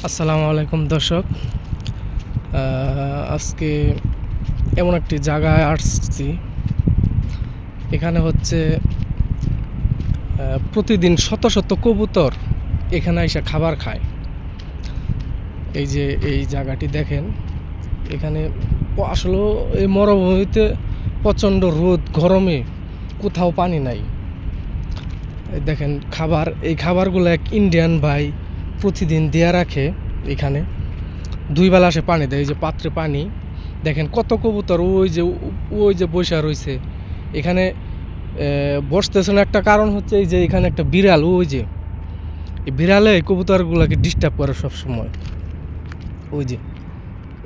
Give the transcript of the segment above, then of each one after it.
আসসালামু আলাইকুম দর্শক। আজকে এমন একটি জায়গায় আসছি, এখানে হচ্ছে প্রতিদিন শত শত কবুতর এখানে এসে খাবার খায়। এই যে এই জায়গাটি দেখেন, এখানে আসলে এই মরুভূমিতে প্রচণ্ড রোদ, গরমে কোথাও পানি নাই। দেখেন এই খাবারগুলো এক ইন্ডিয়ান ভাই প্রতিদিন দেয়া রাখে। এখানে 2 বেলা সে পানি দেয়। এই যে পাত্রে পানি, দেখেন কত কবুতর ওই যে বসে রয়েছে। এখানে বসতেছে না, একটা কারণ হচ্ছে এই যে এখানে একটা বিড়াল, ওই যে এই বিড়ালে কবুতরগুলোকে ডিস্টার্ব করে সবসময়।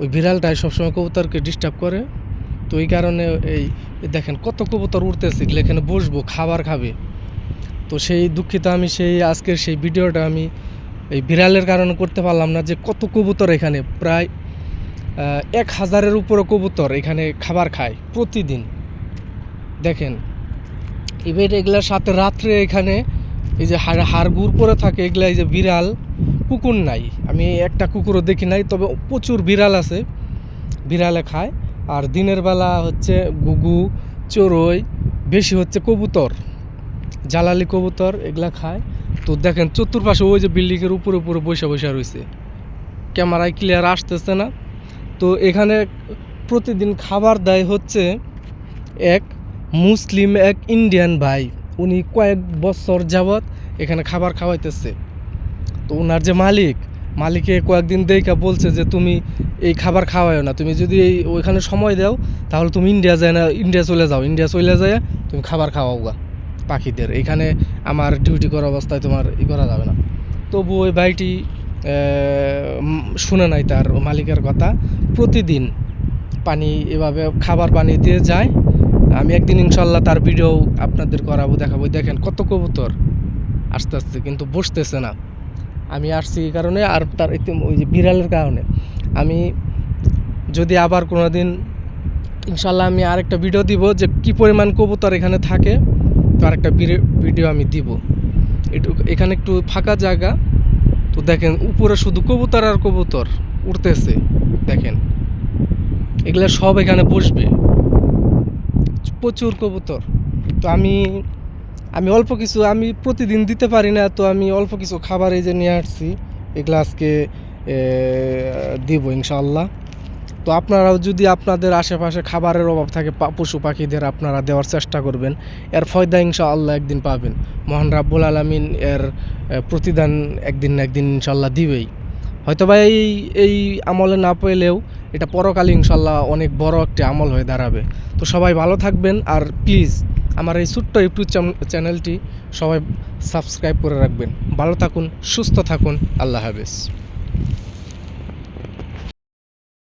ওই বিড়ালটাই সবসময় কবুতরকে ডিস্টার্ব করে। তো এই কারণে এই দেখেন কত কবুতর উঠতেছে, এখানে বসবো, খাবার খাবে। তো সেই দুঃখিত, আমি আজকের সেই ভিডিওটা আমি এই বিড়ালের কারণে করতে পারলাম না। যে কত কবুতর এখানে, প্রায় 1000-এর উপরে কবুতর এখানে খাবার খায় প্রতিদিন। দেখেন এবার এগুলার সাথে রাত্রে এখানে এই যে হাড়গুড় পরে থাকে এগুলা, এই যে বিড়াল, কুকুর নাই, আমি একটা কুকুরও দেখি নাই, তবে প্রচুর বিড়াল আছে, বিড়ালে খায়। আর দিনের বেলা হচ্ছে গুগু, চড়ুই, বেশি হচ্ছে কবুতর, জালালি কবুতর এগুলা খায়। তো দেখেন চতুর্পাশে ওই যে বিল্ডিংয়ের উপরে উপরে বসে রয়েছে, ক্যামেরায় ক্লিয়ার আসতেছে না। তো এখানে প্রতিদিন খাবার দেয় হচ্ছে এক মুসলিম, এক ইন্ডিয়ান ভাই, উনি কয়েক বছর যাবৎ এখানে খাবার খাওয়াইতেছে। তো ওনার যে মালিকে কয়েকদিন দেখা বলছে যে তুমি এই খাবার খাওয়াও না, তুমি যদি ওইখানে সময় দাও তাহলে তুমি ইন্ডিয়া চলে যাও, ইন্ডিয়া চলে যায় তুমি খাবার খাওয়াও গা পাখিদের, এখানে আমার ডিউটি করা অবস্থায় তোমার করা যাবে না। তবু ওই ভাইটি শুনে নাই তার মালিকের কথা, প্রতিদিন পানি এভাবে খাবার পানি দিয়ে যায়। আমি একদিন ইনশাল্লাহ তার ভিডিও আপনাদের করাবো, দেখাবো। দেখেন কত কবুতর আস্তে আস্তে, কিন্তু বসতেছে না। আমি আসছি এই কারণে, আর তার ওই যে বিড়ালের কারণে। আমি যদি আবার কোনো দিন ইনশাল্লাহ আমি আরেকটা ভিডিও দিব যে কি পরিমাণ কবুতর এখানে থাকে, তো আরেকটা ভিডিও আমি দিব। এখানে একটু ফাঁকা জায়গা, তো দেখেন উপরে শুধু কবুতর আর কবুতর উড়তেছে। দেখেন এগুলা সব এখানে বসবে, প্রচুর কবুতর। তো আমি অল্প কিছু, আমি প্রতিদিন দিতে পারি না, তো আমি অল্প কিছু খাবার এই যে নিয়ে আসছি, এগুলো আজকে দিব ইনশাআল্লাহ। তো আপনারাও যদি আপনাদের আশেপাশে খাবারের অভাব থাকে পশু পাখিদের, আপনারা দেওয়ার চেষ্টা করবেন, এর ফয়দা ইনশাআল্লাহ একদিন পাবেন। মহান রাব্বুল আলামিন এর প্রতিদান একদিন না একদিন ইনশাআল্লাহ দিবেই। হয়তোবা এই আমলে না পেলেও এটা পরকালে ইনশাআল্লাহ অনেক বড় একটা আমল হয়ে দাঁড়াবে। তো সবাই ভালো থাকবেন, আর প্লিজ আমার এই ছোট্ট ইউটিউব চ্যানেলটি সবাই সাবস্ক্রাইব করে রাখবেন। ভালো থাকুন, সুস্থ থাকুন, আল্লাহ হাফেজ।